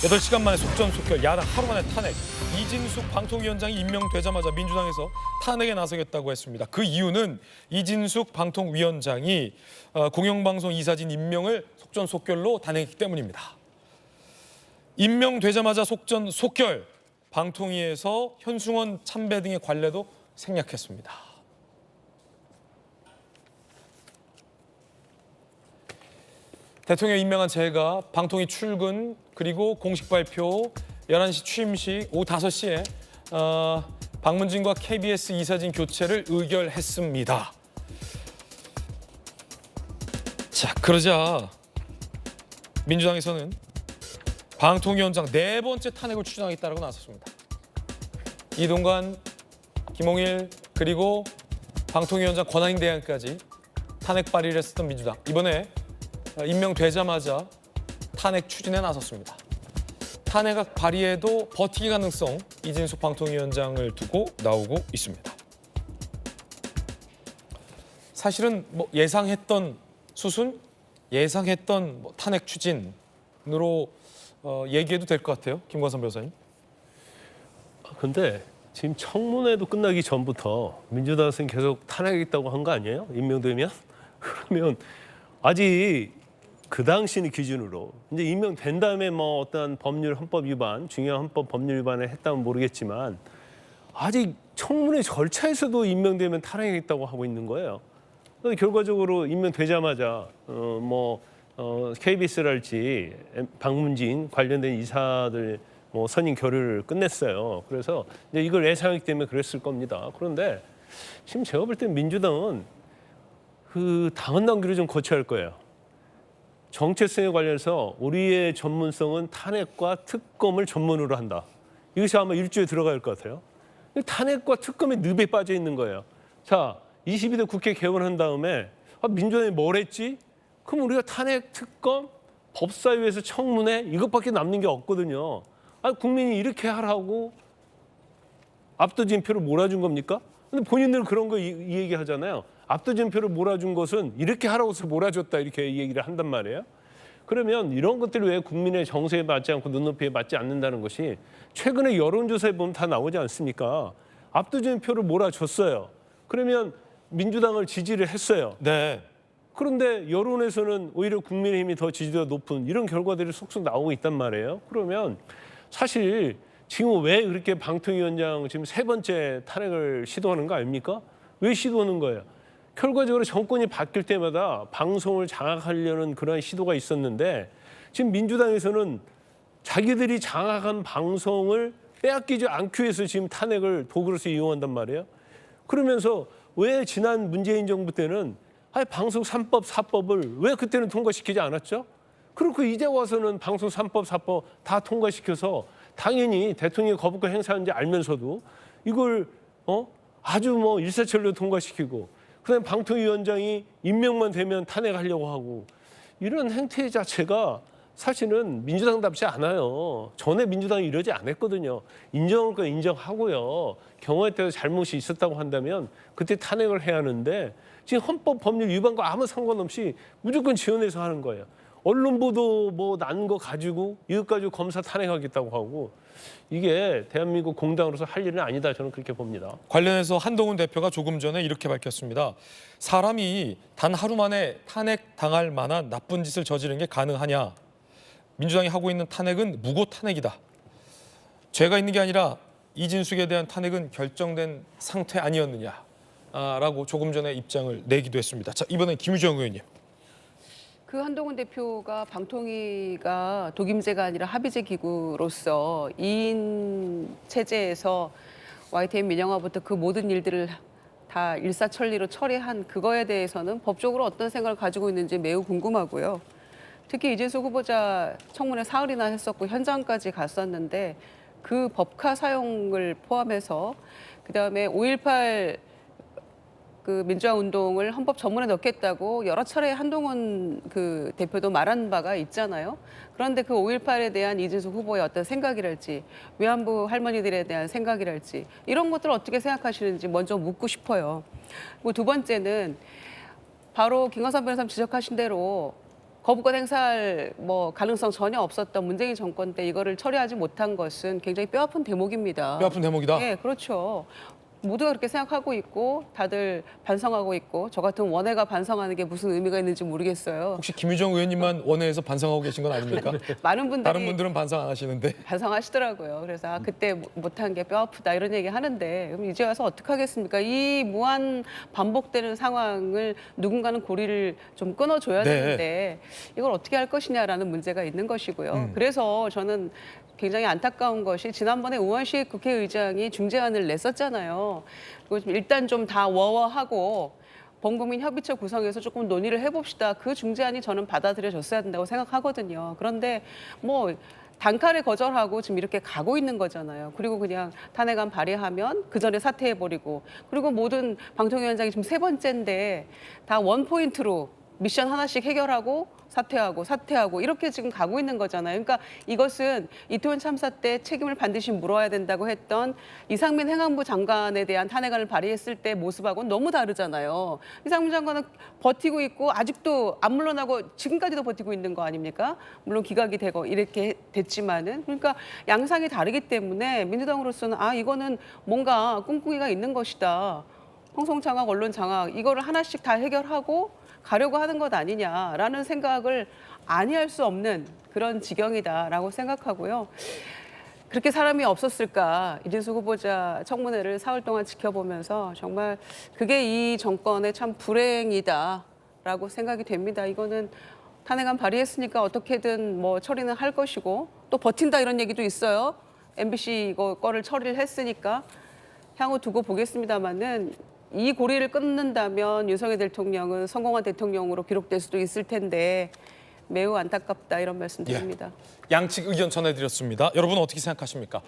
8시간 만에 속전속결, 야당 하루 만에 탄핵. 이진숙 방통위원장이 임명되자마자 민주당에서 탄핵에 나서겠다고 했습니다. 그 이유는 이진숙 방통위원장이 공영방송 이사진 임명을 속전속결로 단행했기 때문입니다. 임명되자마자 속전속결, 방통위에서 현승원 참배 등의 관례도 생략했습니다. 대통령 임명한 제가 방통위 출근 그리고 공식 발표 11시 취임식 오후 5시에 박문진과 KBS 이사진 교체를 의결했습니다. 자, 그러자 민주당에서는 방통위원장 4번째 탄핵을 추진하겠다고 나섰습니다. 이동관, 김홍일 그리고 방통위원장 권한행 대행까지 탄핵 발의를 했었던 민주당. 이번에 임명되자마자 탄핵 추진에 나섰습니다. 탄핵 발의에도 버티기 가능성 이진숙 방통위원장을 두고 나오고 있습니다. 사실은 예상했던 수순, 예상했던 탄핵 추진으로 얘기해도 될 것 같아요. 김광선 변호사님. 근데 지금 청문회도 끝나기 전부터 민주당에서는 계속 탄핵하겠다고 한 거 아니에요? 임명되면? 그러면 아직 그 당시의 기준으로 이제 임명된 다음에 어떤 법률 헌법 위반, 중요한 헌법 법률 위반을 했다면 모르겠지만 아직 청문회 절차에서도 임명되면 탄핵하겠다고 하고 있는 거예요. 결과적으로 임명되자마자 KBS랄지 박문진 관련된 이사들 선임 결의를 끝냈어요. 그래서 이제 이걸 예상하기 때문에 그랬을 겁니다. 그런데 지금 제가 볼 때 민주당은 그 당헌 당규를 좀 고쳐야 할 거예요. 정체성에 관련해서 우리의 전문성은 탄핵과 특검을 전문으로 한다. 이것이 아마 일조에 들어갈 것 같아요. 탄핵과 특검의 늪에 빠져 있는 거예요. 자, 22대 국회 개원한 다음에 민주당이 뭘 했지? 그럼 우리가 탄핵, 특검, 법사위에서 청문회 이것밖에 남는 게 없거든요. 국민이 이렇게 하라고 압도적인 표를 몰아준 겁니까? 근데 본인들은 그런 거 이 얘기 하잖아요. 압도적인 표를 몰아준 것은 이렇게 하라고 해서 몰아줬다 이렇게 얘기를 한단 말이에요. 그러면 이런 것들이 왜 국민의 정서에 맞지 않고 눈높이에 맞지 않는다는 것이 최근에 여론조사에 보면 다 나오지 않습니까? 압도적인 표를 몰아줬어요. 그러면 민주당을 지지를 했어요. 네. 그런데 여론에서는 오히려 국민의힘이 더 지지도가 높은 이런 결과들이 속속 나오고 있단 말이에요. 그러면 사실 지금 왜 그렇게 방통위원장 지금 3번째 탄핵을 시도하는 거 아닙니까? 왜 시도하는 거예요? 결과적으로 정권이 바뀔 때마다 방송을 장악하려는 그런 시도가 있었는데 지금 민주당에서는 자기들이 장악한 방송을 빼앗기지 않기 위해서 지금 탄핵을 도구로서 이용한단 말이에요. 그러면서 왜 지난 문재인 정부 때는 방송 3법, 4법을 왜 그때는 통과시키지 않았죠? 그리고 이제 와서는 방송 3법, 4법 다 통과시켜서 당연히 대통령이 거부권 행사하는지 알면서도 이걸 아주 일사천리로 통과시키고 그다음에 방통위원장이 임명만 되면 탄핵하려고 하고 이런 행태 자체가 사실은 민주당답지 않아요. 전에 민주당이 이러지 않았거든요. 인정할 건 인정하고요. 경우에 따라서 잘못이 있었다고 한다면 그때 탄핵을 해야 하는데 지금 헌법 법률 위반과 아무 상관없이 무조건 지원해서 하는 거예요. 언론 보도 난 거 가지고 이것 가지고 검사 탄핵하겠다고 하고 이게 대한민국 공당으로서 할 일은 아니다. 저는 그렇게 봅니다. 관련해서 한동훈 대표가 조금 전에 이렇게 밝혔습니다. 사람이 단 하루 만에 탄핵당할 만한 나쁜 짓을 저지른 게 가능하냐. 민주당이 하고 있는 탄핵은 무고 탄핵이다. 죄가 있는 게 아니라 이진숙에 대한 탄핵은 결정된 상태 아니었느냐라고 조금 전에 입장을 내기도 했습니다. 자, 이번엔 김유정 의원님. 그 한동훈 대표가 방통위가 독임제가 아니라 합의제 기구로서 2인 체제에서 YTN 민영화부터 그 모든 일들을 다 일사천리로 처리한 그거에 대해서는 법적으로 어떤 생각을 가지고 있는지 매우 궁금하고요. 특히 이진숙 후보자 청문회 사흘이나 했었고 현장까지 갔었는데 그 법카 사용을 포함해서 그다음에 5.18 그 민주화 운동을 헌법 전문에 넣겠다고 여러 차례 한동훈 그 대표도 말한 바가 있잖아요. 그런데 그 5.18에 대한 이진숙 후보의 어떤 생각이랄지 위안부 할머니들에 대한 생각이랄지 이런 것들을 어떻게 생각하시는지 먼저 묻고 싶어요. 그리고 두 번째는 바로 김광선 변호사님 지적하신 대로 거부권 행사할 가능성 전혀 없었던 문재인 정권 때 이거를 처리하지 못한 것은 굉장히 뼈아픈 대목입니다. 뼈아픈 대목이다. 네, 그렇죠. 모두가 그렇게 생각하고 있고 다들 반성하고 있고 저 같은 원외가 반성하는 게 무슨 의미가 있는지 모르겠어요. 혹시 김유정 의원님만 원회에서 반성하고 계신 건 아닙니까? 많은 분들이 다른 분들은 반성 안 하시는데. 반성하시더라고요. 그래서 그때 못한 게 뼈아프다 이런 얘기 하는데 그럼 이제 와서 어떡하겠습니까? 이 무한 반복되는 상황을 누군가는 고리를 좀 끊어줘야 네. 되는데 이걸 어떻게 할 것이냐라는 문제가 있는 것이고요. 그래서 저는 굉장히 안타까운 것이 지난번에 우원식 국회의장이 중재안을 냈었잖아요. 그리고 좀 일단 좀 다 워워하고 범국민 협의체 구성해서 조금 논의를 해봅시다. 그 중재안이 저는 받아들여졌어야 된다고 생각하거든요. 그런데 단칼에 거절하고 지금 이렇게 가고 있는 거잖아요. 그리고 그냥 탄핵안 발의하면 그 전에 사퇴해버리고 그리고 모든 방통위원장이 지금 3번째인데 다 원포인트로 미션 하나씩 해결하고 사퇴하고 이렇게 지금 가고 있는 거잖아요. 그러니까 이것은 이태원 참사 때 책임을 반드시 물어야 된다고 했던 이상민 행안부 장관에 대한 탄핵안을 발의했을 때 모습하고는 너무 다르잖아요. 이상민 장관은 버티고 있고 아직도 안 물러나고 지금까지도 버티고 있는 거 아닙니까? 물론 기각이 되고 이렇게 됐지만은 그러니까 양상이 다르기 때문에 민주당으로서는 이거는 뭔가 꿍꿍이가 있는 것이다. 홍성 장악, 언론 장악 이거를 하나씩 다 해결하고 가려고 하는 것 아니냐라는 생각을 아니할 수 없는 그런 지경이다라고 생각하고요. 그렇게 사람이 없었을까 이진숙 후보자 청문회를 4월 동안 지켜보면서 정말 그게 이 정권의 참 불행이다라고 생각이 됩니다. 이거는 탄핵안 발의했으니까 어떻게든 처리는 할 것이고 또 버틴다 이런 얘기도 있어요. MBC 거를 처리를 했으니까 향후 두고 보겠습니다만은 이 고리를 끊는다면 윤석열 대통령은 성공한 대통령으로 기록될 수도 있을 텐데 매우 안타깝다 이런 말씀 드립니다. 양측 의견 전해드렸습니다. 여러분은 어떻게 생각하십니까?